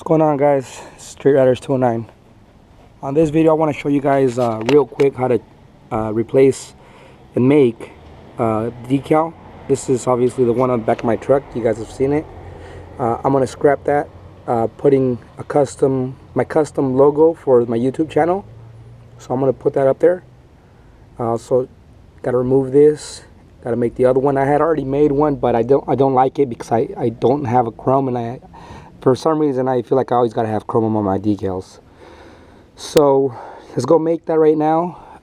Going on, guys? Street Riders 209. On this video I want to show you guys real quick how to replace and make decal. This is obviously the one on the back of my truck. You guys have seen it. I'm going to scrap that, putting my custom logo for my YouTube channel. So I'm going to put that up there. So got to remove this. Got to make the other one. I had already made one, but I don't like it because I don't have a chrome, and for some reason I feel like I always got to have chrome on my decals. So let's go make that right now.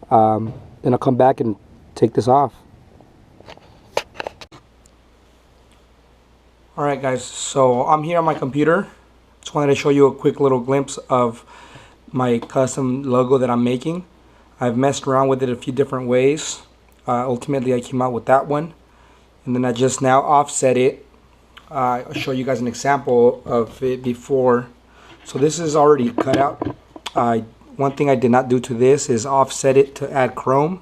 Then I'll come back and take this off. Alright guys, so I'm here on my computer. Just wanted to show you a quick little glimpse of my custom logo that I'm making. I've messed around with it a few different ways. Ultimately I came out with that one, and then I just now offset it. I'll show you guys an example of it before. So this is already cut out. One thing I did not do to this is offset it to add chrome.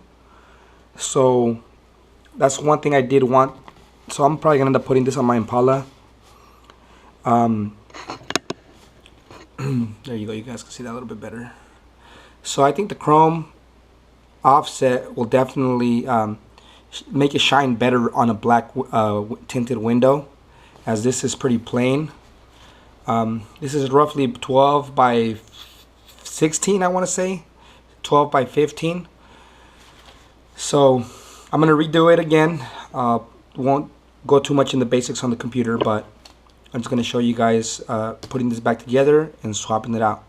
So that's one thing I did want. So I'm probably gonna end up putting this on my Impala. There you go, you guys can see that a little bit better. So I think the chrome offset will definitely make it shine better on a black tinted window, as this is pretty plain. This is roughly 12 by 16, I want to say 12 by 15. So I'm gonna redo it again. Won't go too much in the basics on the computer, but I'm just gonna show you guys putting this back together and swapping it out.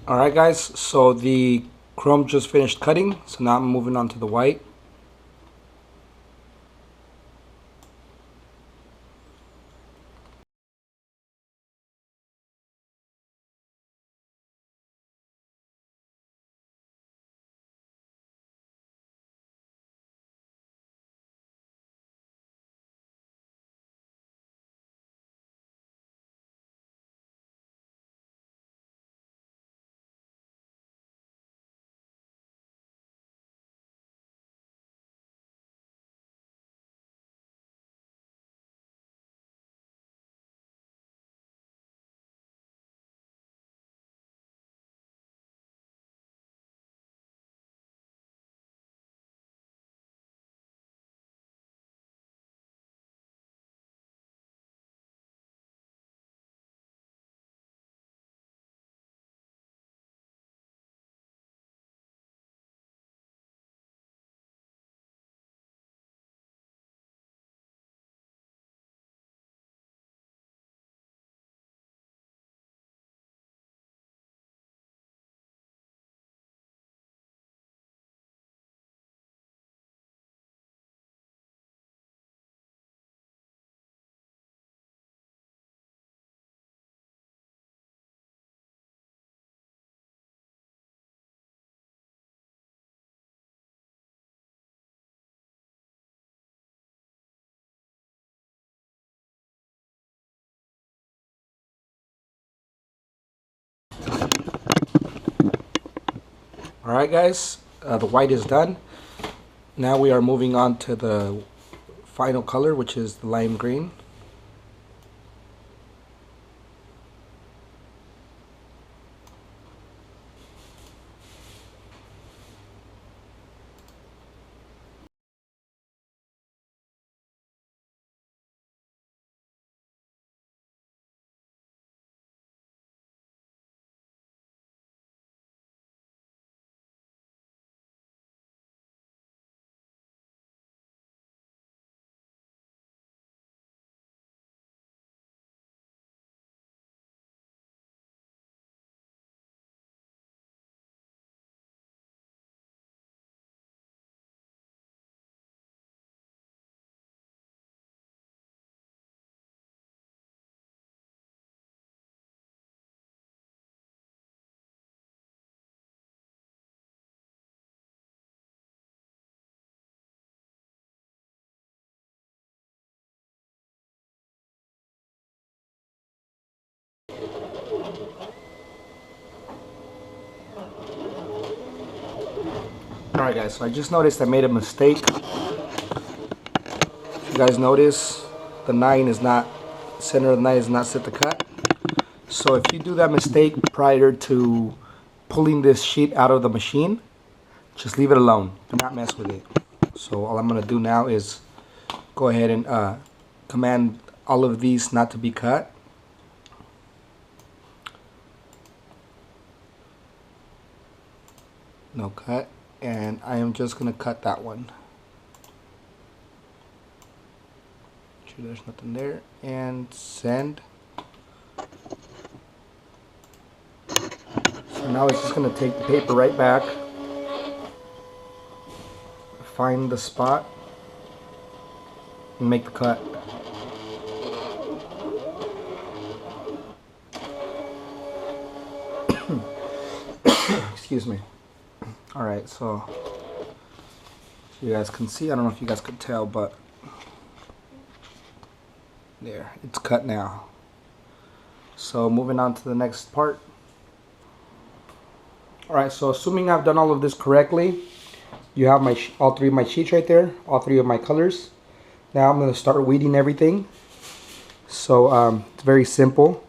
Alright guys, so the chrome just finished cutting, so now I'm moving on to the white. Alright guys, the white is done. Now we are moving on to the final color, which is the lime green. Alright guys, so I just noticed I made a mistake. If you guys notice, the 9 is not, center of the 9 is not set to cut. So if you do that mistake prior to pulling this sheet out of the machine, just leave it alone. Do not mess with it. So all I'm going to do now is go ahead and command all of these not to be cut. No cut. And I am just going to cut that one. Make sure there's nothing there. And send. So now it's just going to take the paper right back. Find the spot. And make the cut. Excuse me. Alright, so you guys can see, I don't know if you guys could tell, but there, it's cut now. So moving on to the next part. Alright, so assuming I've done all of this correctly, you have my all three of my sheets right there, all three of my colors. Now I'm going to start weeding everything. So it's very simple.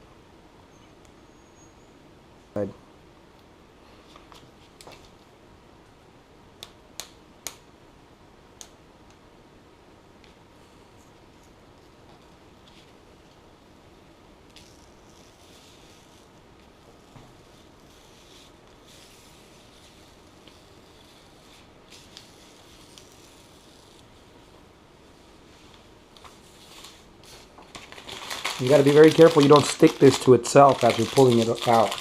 You got to be very careful you don't stick this to itself as you're pulling it out.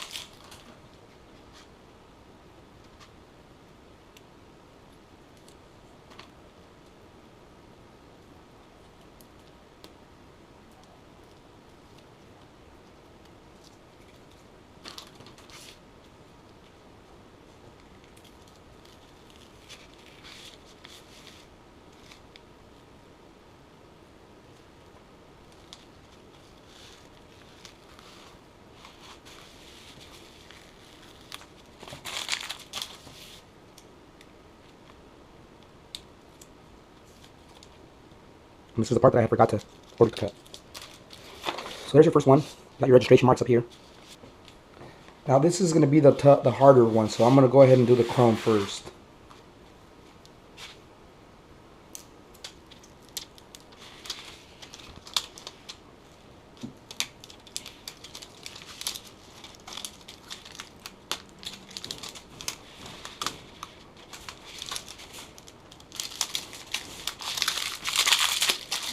And this is the part that I forgot to order to cut. So there's your first one. Got your registration marks up here. Now this is going to be the harder one, so I'm going to go ahead and do the chrome first.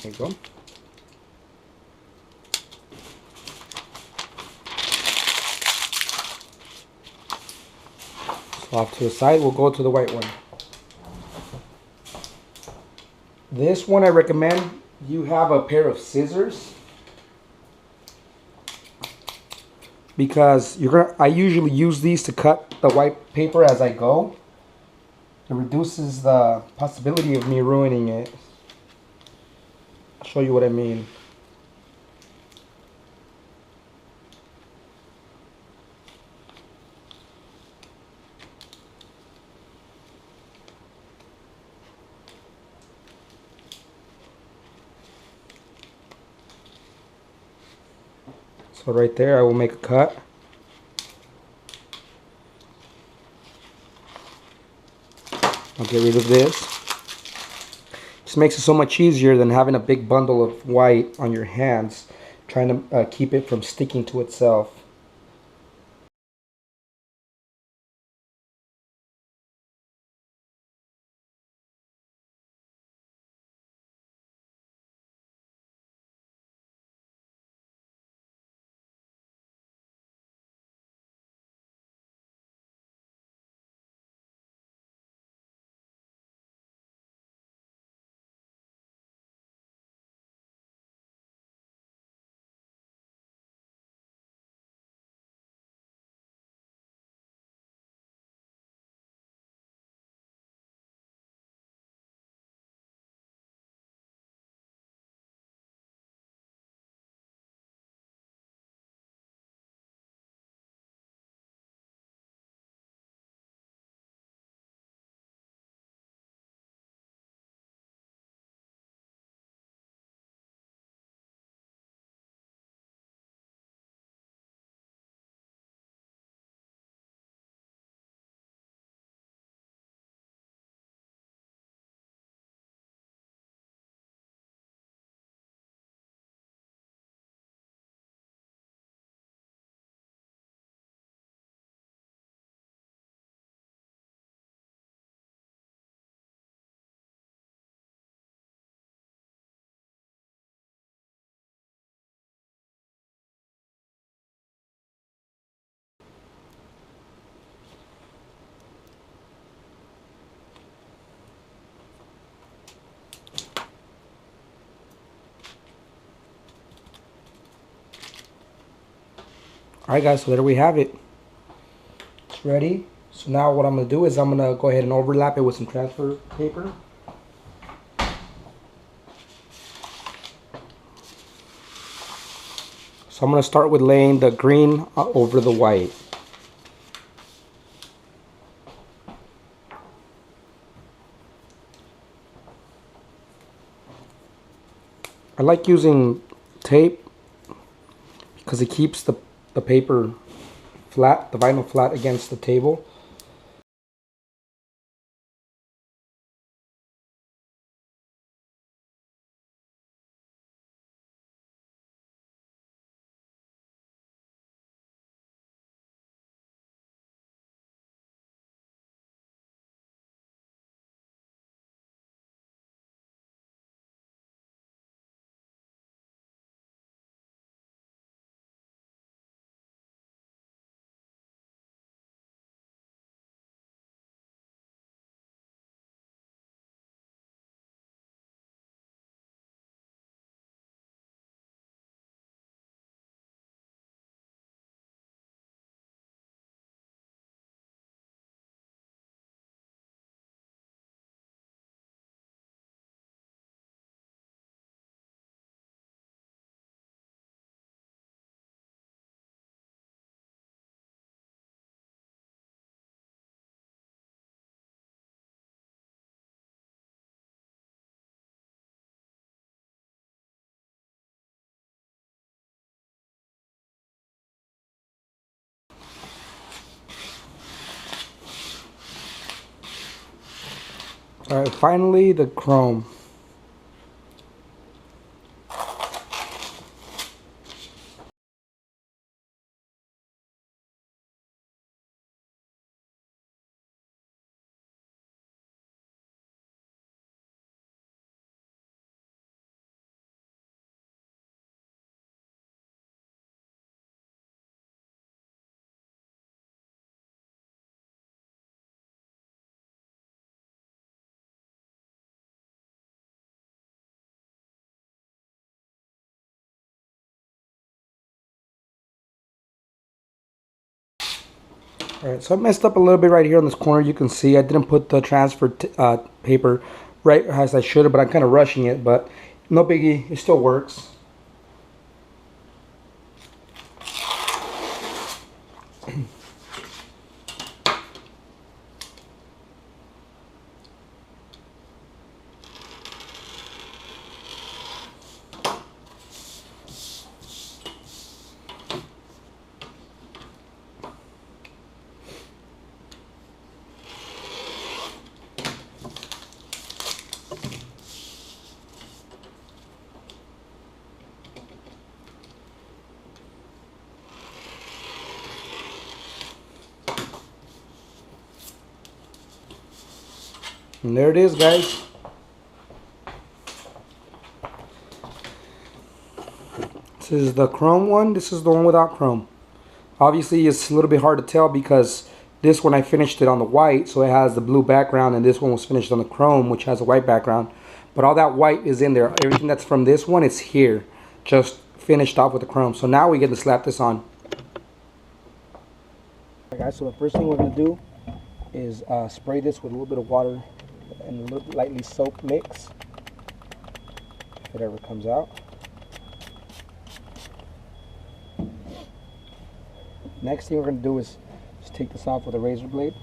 There you go. So off to the side, we'll go to the white one. This one I recommend you have a pair of scissors, because I usually use these to cut the white paper as I go. It reduces the possibility of me ruining it. I'll show you what I mean. So right there I will make a cut. I'll get rid of this. Just makes it so much easier than having a big bundle of white on your hands, trying to keep it from sticking to itself. Alright guys, so there we have it. It's ready. So now what I'm going to do is I'm going to go ahead and overlap it with some transfer paper. So I'm going to start with laying the green over the white. I like using tape because it keeps the paper flat, the vinyl flat against the table. Alright, finally the chrome. Alright, so I messed up a little bit right here on this corner. You can see I didn't put the transfer paper right as I should have, but I'm kind of rushing it, but no biggie, it still works. And there it is, guys. This is the chrome one. This is the one without chrome. Obviously, it's a little bit hard to tell because this one I finished it on the white, so it has the blue background, and this one was finished on the chrome, which has a white background. But all that white is in there. Everything that's from this one is here, just finished off with the chrome. So now we get to slap this on. Alright guys, so the first thing we're going to do is spray this with a little bit of water and a little lightly soaked mix, if it ever comes out. Next thing we're going to do is just take this off with a razor blade.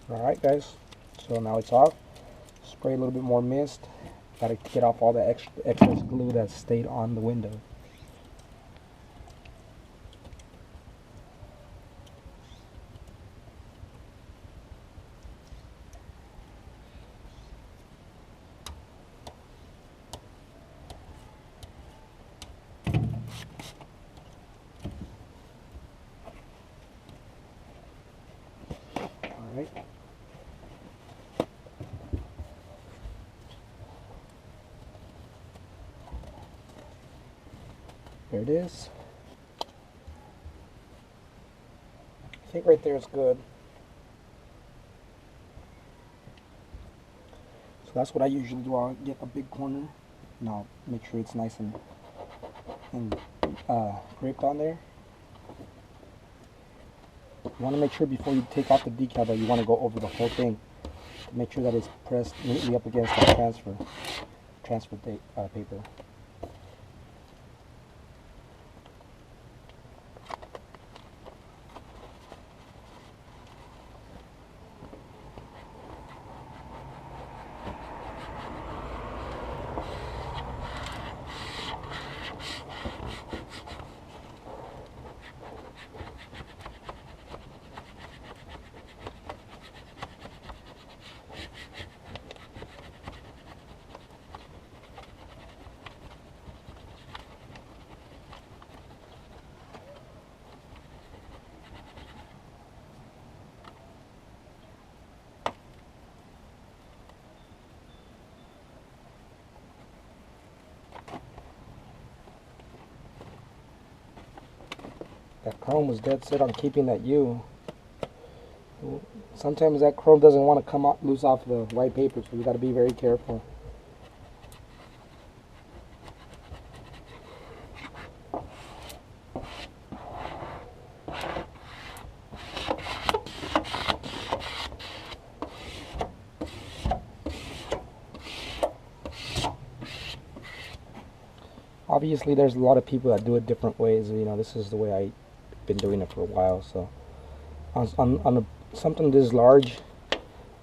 Alright guys, so now it's off. Spray a little bit more mist. Gotta get off all the excess glue that stayed on the window. right? There it is. I think right there is good. So that's what I usually do. I'll get a big corner and I'll make sure it's nice and gripped on there. You want to make sure before you take off the decal that you want to go over the whole thing to make sure that it's pressed neatly up against the transfer paper. That chrome was dead set on keeping that U. Sometimes that chrome doesn't want to come out loose off the white paper, so you got to be very careful. Obviously, there's a lot of people that do it different ways. You know, this is the way I've been doing it for a while. So, on something this large,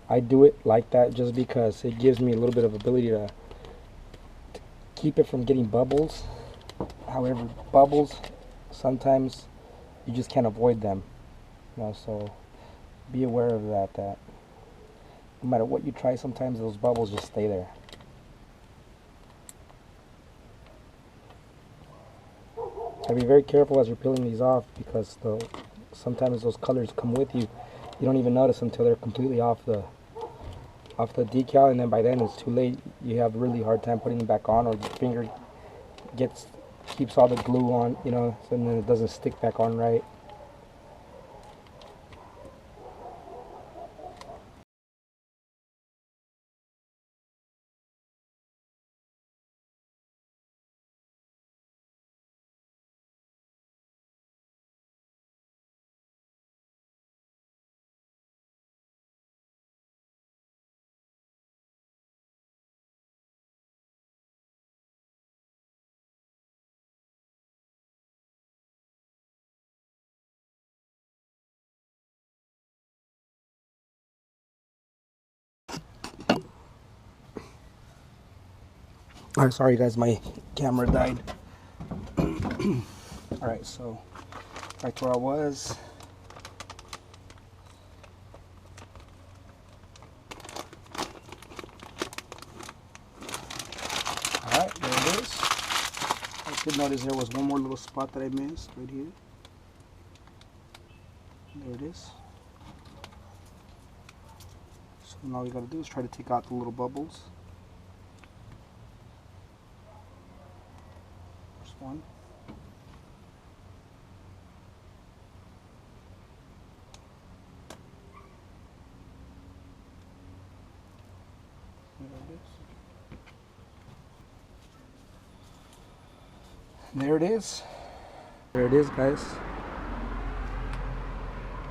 I do it like that just because it gives me a little bit of ability to keep it from getting bubbles. However, bubbles, sometimes you just can't avoid them. You know, so be aware of that. That no matter what you try, sometimes those bubbles just stay there. Be very careful as you're peeling these off because sometimes those colors come with you. You don't even notice until they're completely off the decal, and then by then it's too late. You have a really hard time putting them back on, or your finger keeps all the glue on, you know, and then it doesn't stick back on right. Alright, sorry guys, my camera died. Alright, so back to where I was. Alright, there it is. I did notice there was one more little spot that I missed right here. There it is. So now all we gotta do is try to take out the little bubbles. First one. There it is. There it is, guys.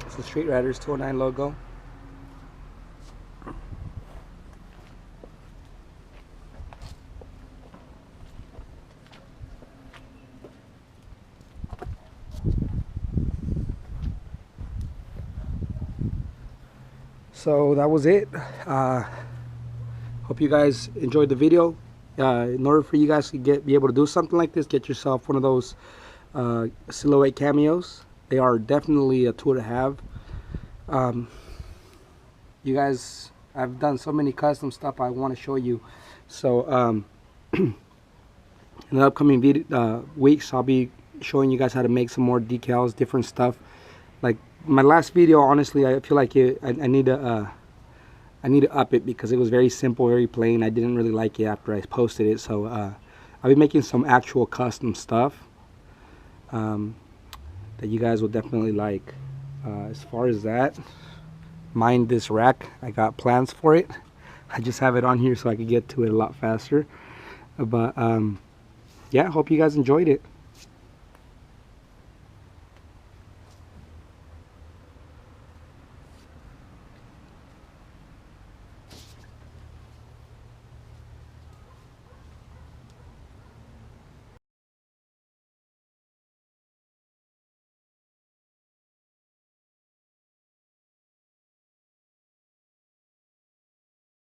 It's the Street Riders 209 logo. So that was it. Hope you guys enjoyed the video. In order for you guys to be able to do something like this, get yourself one of those silhouette cameos. They are definitely a tool to have. You guys, I've done so many custom stuff I want to show you. So in the upcoming weeks, I'll be showing you guys how to make some more decals, different stuff. Like my last video, honestly, I feel like I need to up it because it was very simple, very plain. I didn't really like it after I posted it, so I'll be making some actual custom stuff that you guys will definitely like. As far as that, mind this rack, I got plans for it. I just have it on here so I could get to it a lot faster. But yeah, hope you guys enjoyed it.